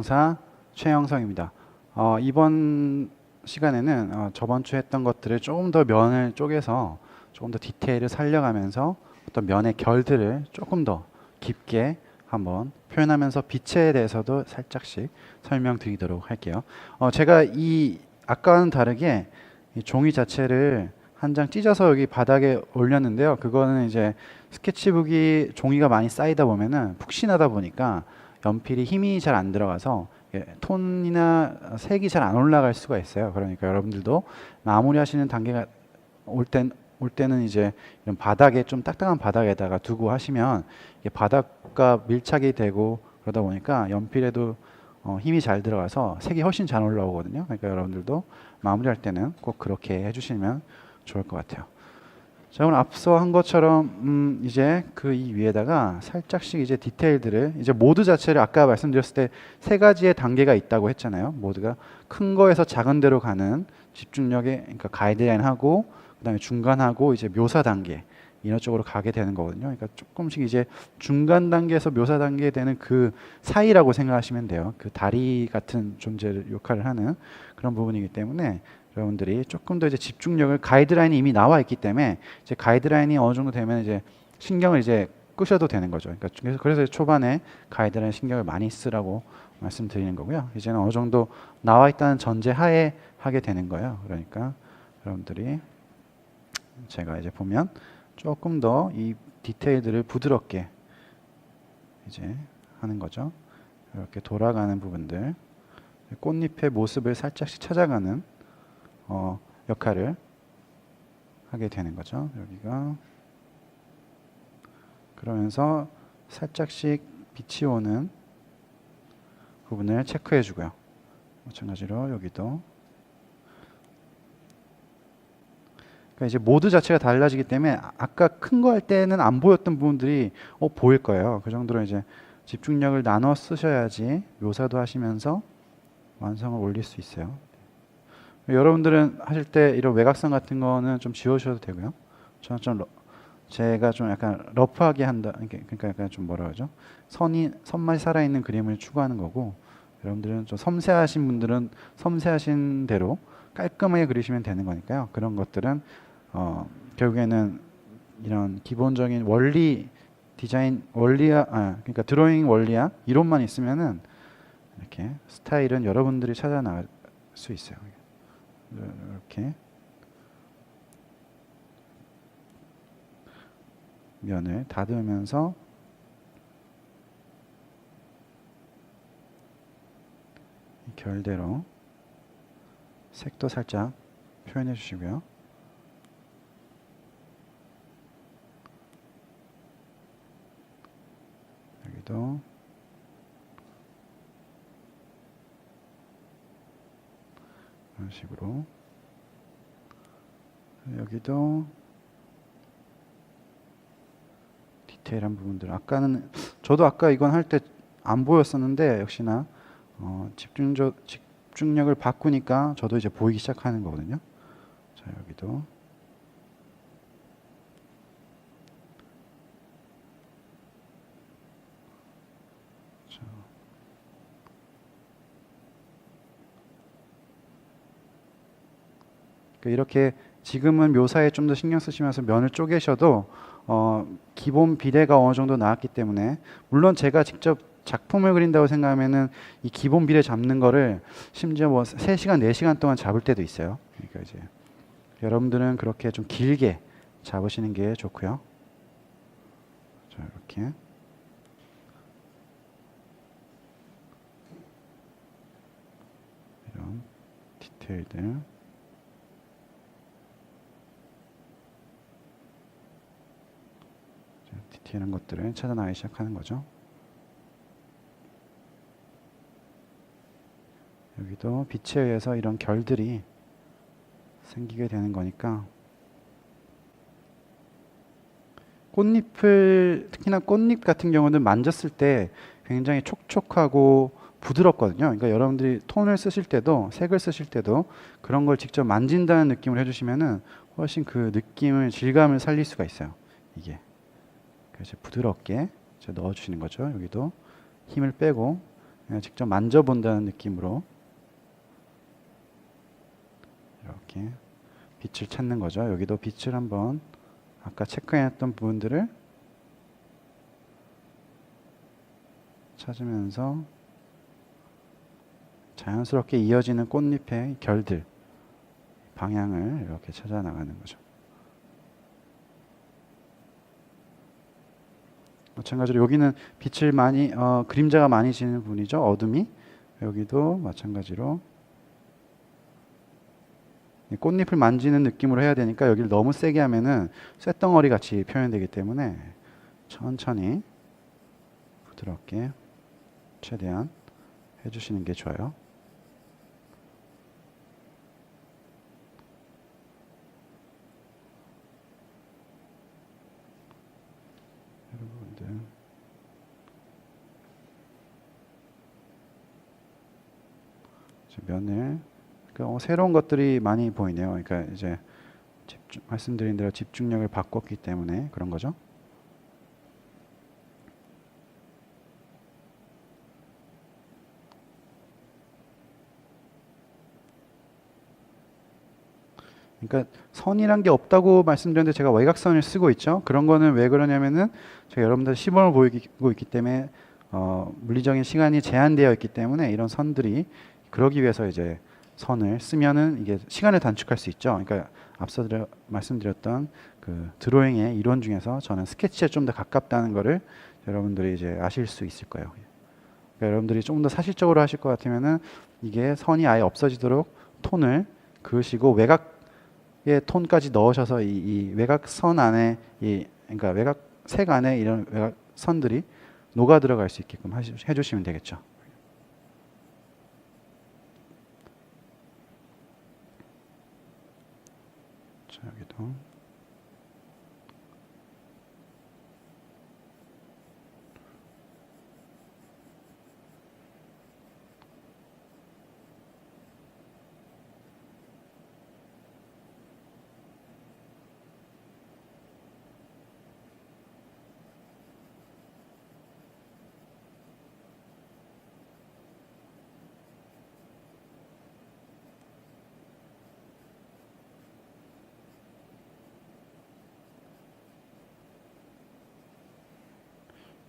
강사 최영성입니다. 이번 시간에는 저번 주에 했던 것들을 조금 더 면을 쪼개서 조금 더 디테일을 살려가면서 어떤 면의 결들을 조금 더 깊게 한번 표현하면서 빛에 대해서도 살짝씩 설명드리도록 할게요. 제가 이 아까와는 다르게 이 종이 자체를 한 장 찢어서 여기 바닥에 올렸는데요. 그거는 이제 스케치북이 종이가 많이 쌓이다 보면은 푹신하다 보니까 연필이 힘이 잘 안 들어가서 톤이나 색이 잘 안 올라갈 수가 있어요. 그러니까 여러분들도 마무리하시는 단계가 올 때는 이제 이런 바닥에 좀 딱딱한 바닥에다가 두고 하시면 이게 바닥과 밀착이 되고 그러다 보니까 연필에도 힘이 잘 들어가서 색이 훨씬 잘 올라오거든요. 그러니까 여러분들도 마무리할 때는 꼭 그렇게 해주시면 좋을 것 같아요. 자, 오늘 앞서 한 것처럼 이제 그 이 위에다가 살짝씩 이제 디테일들을 이제 모드 자체를 아까 말씀드렸을 때 세 가지의 단계가 있다고 했잖아요. 모드가 큰 거에서 작은 데로 가는 집중력의 그러니까 가이드라인하고 그다음에 중간하고 이제 묘사 단계 이런 쪽으로 가게 되는 거거든요. 그러니까 조금씩 이제 중간 단계에서 묘사 단계에 되는 그 사이라고 생각하시면 돼요. 그 다리 같은 존재를 역할을 하는 그런 부분이기 때문에 여러분들이 조금 더 이제 집중력을 가이드라인이 이미 나와 있기 때문에 이제 가이드라인이 어느 정도 되면 이제 신경을 이제 끄셔도 되는 거죠. 그러니까 그래서 초반에 가이드라인 신경을 많이 쓰라고 말씀드리는 거고요. 이제는 어느 정도 나와 있다는 전제 하에 하게 되는 거예요. 그러니까 여러분들이 제가 이제 보면 조금 더 이 디테일들을 부드럽게 이제 하는 거죠. 이렇게 돌아가는 부분들, 꽃잎의 모습을 살짝씩 찾아가는 역할을 하게 되는 거죠. 여기가 그러면서 살짝씩 빛이 오는 부분을 체크해 주고요. 마찬가지로 여기도 그러니까 이제 모드 자체가 달라지기 때문에 아까 큰 거 할 때는 안 보였던 부분들이 보일 거예요. 그 정도로 이제 집중력을 나눠 쓰셔야지 묘사도 하시면서 완성을 올릴 수 있어요. 여러분들은 하실 때 이런 외곽선 같은 거는 좀 지워주셔도 되고요. 저는 제가 좀 약간 러프하게 한다. 그러니까 약간 좀 뭐라 그러죠? 선맛이 살아있는 그림을 추구하는 거고, 여러분들은 좀 섬세하신 분들은 섬세하신 대로 깔끔하게 그리시면 되는 거니까요. 그런 것들은 결국에는 이런 기본적인 원리 디자인 그러니까 드로잉 원리학 이론만 있으면은 이렇게 스타일은 여러분들이 찾아 나갈 수 있어요. 이렇게 면을 다듬으면서 이 결대로 색도 살짝 표현해 주시고요. 여기도 이런 식으로 여기도 디테일한 부분들 저도 아까 이건 할 때 안 보였었는데 역시나 집중력을 바꾸니까 저도 이제 보이기 시작하는 거거든요. 자, 여기도 자. 이렇게 지금은 묘사에 좀 더 신경 쓰시면서 면을 쪼개셔도 기본 비례가 어느 정도 나왔기 때문에 물론 제가 직접 작품을 그린다고 생각하면은 이 기본 비례 잡는 거를 심지어 뭐 3시간, 4시간 동안 잡을 때도 있어요. 그러니까 이제 여러분들은 그렇게 좀 길게 잡으시는 게 좋고요. 자, 이렇게 이런 디테일들 디테일한 것들을 찾아나가기 시작하는 거죠. 여기도 빛에 의해서 이런 결들이 생기게 되는 거니까 특히나 꽃잎 같은 경우는 만졌을 때 굉장히 촉촉하고 부드럽거든요. 그러니까 여러분들이 톤을 쓰실 때도 색을 쓰실 때도 그런 걸 직접 만진다는 느낌을 해주시면은 훨씬 그 느낌을 질감을 살릴 수가 있어요. 이게 그래서 부드럽게 넣어주시는 거죠. 여기도 힘을 빼고 그냥 직접 만져본다는 느낌으로 이렇게 빛을 찾는 거죠. 여기도 빛을 한번 아까 체크해놨던 부분들을 찾으면서 자연스럽게 이어지는 꽃잎의 결들 방향을 이렇게 찾아 나가는 거죠. 마찬가지로 여기는 빛을 많이 그림자가 많이 지는 부분이죠. 어둠이. 여기도 마찬가지로 꽃잎을 만지는 느낌으로 해야 되니까 여기를 너무 세게 하면은 쇳덩어리 같이 표현되기 때문에 천천히 부드럽게 최대한 해주시는 게 좋아요. 여러분들 면을 그러니까 새로운 것들이 많이 보이네요. 그러니까 이제 말씀드린 대로 집중력을 바꿨기 때문에 그런 거죠. 그러니까 선이란 게 없다고 말씀드렸는데 제가 외곽선을 쓰고 있죠. 그런 거는 왜 그러냐면은 제가 여러분들 시범을 보이고 있기 때문에 물리적인 시간이 제한되어 있기 때문에 이런 선들이 그러기 위해서 이제 선을 쓰면은 이게 시간을 단축할 수 있죠. 그러니까 앞서 말씀드렸던 그 드로잉의 이론 중에서 저는 스케치에 좀 더 가깝다는 거를 여러분들이 이제 아실 수 있을 거예요. 그러니까 여러분들이 좀 더 사실적으로 하실 것 같으면은 이게 선이 아예 없어지도록 톤을 그으시고 외곽의 톤까지 넣으셔서 이 외곽선 안에 그러니까 외곽색 안에 이런 외곽선들이 녹아 들어갈 수 있게끔 해주시면 되겠죠. 자, 여기도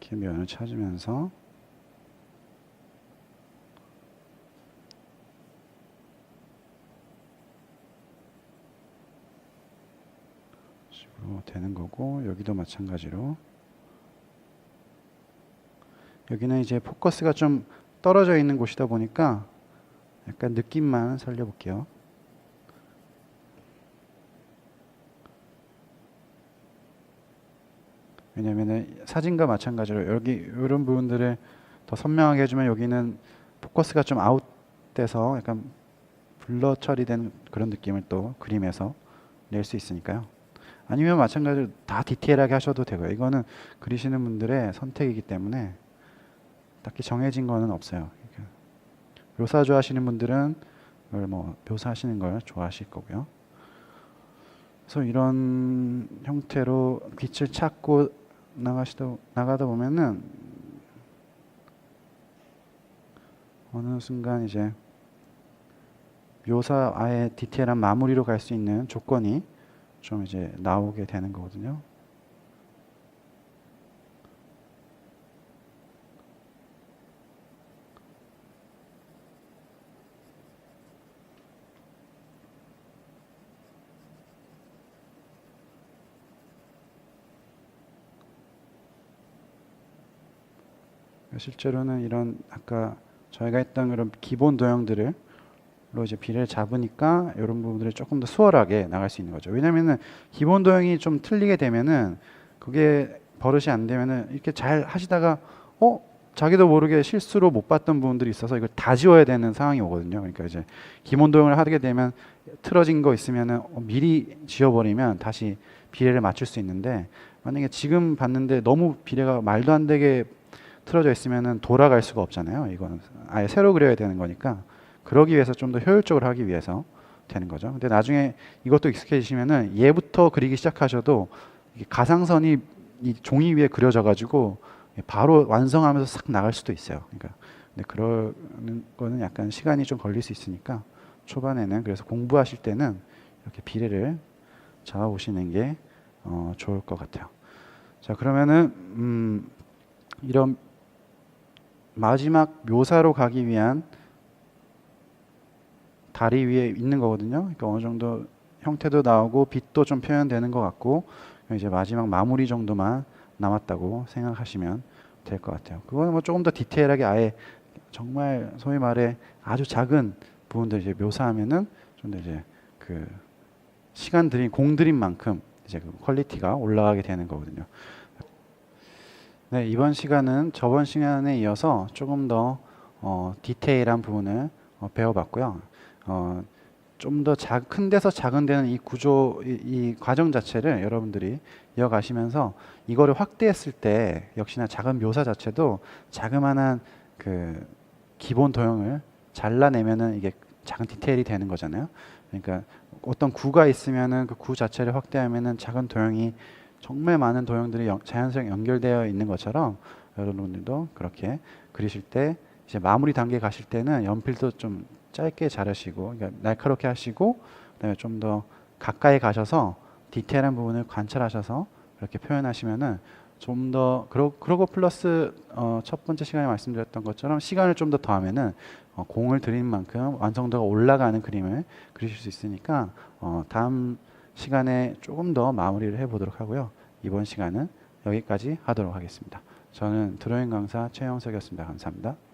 이렇게 면을 찾으면서 식으로 되는 거고 여기도 마찬가지로 여기는 이제 포커스가 좀 떨어져 있는 곳이다 보니까 약간 느낌만 살려볼게요. 왜냐면은 사진과 마찬가지로 여기 이런 부분들을 더 선명하게 해주면 여기는 포커스가 좀 아웃돼서 약간 블러 처리된 그런 느낌을 또 그림에서 낼 수 있으니까요. 아니면 마찬가지로 다 디테일하게 하셔도 되고요. 이거는 그리시는 분들의 선택이기 때문에 딱히 정해진 거는 없어요. 묘사 좋아하시는 분들은 이걸 뭐 묘사하시는 걸 좋아하실 거고요. 그래서 이런 형태로 빛을 찾고 나가다 보면은 어느 순간 이제 묘사 아예 디테일한 마무리로 갈 수 있는 조건이 좀 이제 나오게 되는 거거든요. 실제로는 이런 아까 저희가 했던 그런 기본 도형들을 이제 비례를 잡으니까 이런 부분들이 조금 더 수월하게 나갈 수 있는 거죠. 왜냐면은 기본 도형이 좀 틀리게 되면은 그게 버릇이 안 되면은 이렇게 잘 하시다가 자기도 모르게 실수로 못 봤던 부분들이 있어서 이걸 다 지워야 되는 상황이 오거든요. 그러니까 이제 기본 도형을 하게 되면 틀어진 거 있으면은 미리 지워버리면 다시 비례를 맞출 수 있는데 만약에 지금 봤는데 너무 비례가 말도 안 되게 틀어져 있으면은 돌아갈 수가 없잖아요. 이거는 아예 새로 그려야 되는 거니까 그러기 위해서 좀 더 효율적으로 하기 위해서 되는 거죠. 근데 나중에 이것도 익숙해지시면은 얘부터 그리기 시작하셔도 가상선이 이 종이 위에 그려져 가지고 바로 완성하면서 싹 나갈 수도 있어요. 그러니까 근데 그러는 거는 약간 시간이 좀 걸릴 수 있으니까 초반에는 그래서 공부하실 때는 이렇게 비례를 잡아보시는 게 좋을 것 같아요. 자, 그러면은 이런 마지막 묘사로 가기 위한 다리 위에 있는 거거든요. 그러니까 어느 정도 형태도 나오고 빛도 좀 표현되는 것 같고 이제 마지막 마무리 정도만 남았다고 생각하시면 될 것 같아요. 그거는 뭐 조금 더 디테일하게 아예 정말 소위 말해 아주 작은 부분들 이제 묘사하면은 좀 더 이제 그 시간 들인 공 들인 만큼 이제 그 퀄리티가 올라가게 되는 거거든요. 네, 이번 시간은 저번 시간에 이어서 조금 더 디테일한 부분을 배워봤고요. 좀 더 큰 데서 작은 데는 이 구조, 이 과정 자체를 여러분들이 이어가시면서 이거를 확대했을 때 역시나 작은 묘사 자체도 자그마한 그 기본 도형을 잘라내면은 이게 작은 디테일이 되는 거잖아요. 그러니까 어떤 구가 있으면은 그 구 자체를 확대하면은 작은 도형이 정말 많은 도형들이 자연스럽게 연결되어 있는 것처럼 여러분들도 그렇게 그리실 때 이제 마무리 단계 가실 때는 연필도 좀 짧게 자르시고 그러니까 날카롭게 하시고 그다음에 좀 더 가까이 가셔서 디테일한 부분을 관찰하셔서 이렇게 표현하시면은 좀 더 그러고 플러스 첫 번째 시간에 말씀드렸던 것처럼 시간을 좀 더 더하면은 공을 들인 만큼 완성도가 올라가는 그림을 그리실 수 있으니까 다음 시간에 조금 더 마무리를 해보도록 하고요. 이번 시간은 여기까지 하도록 하겠습니다. 저는 드로잉 강사 최영석이었습니다. 감사합니다.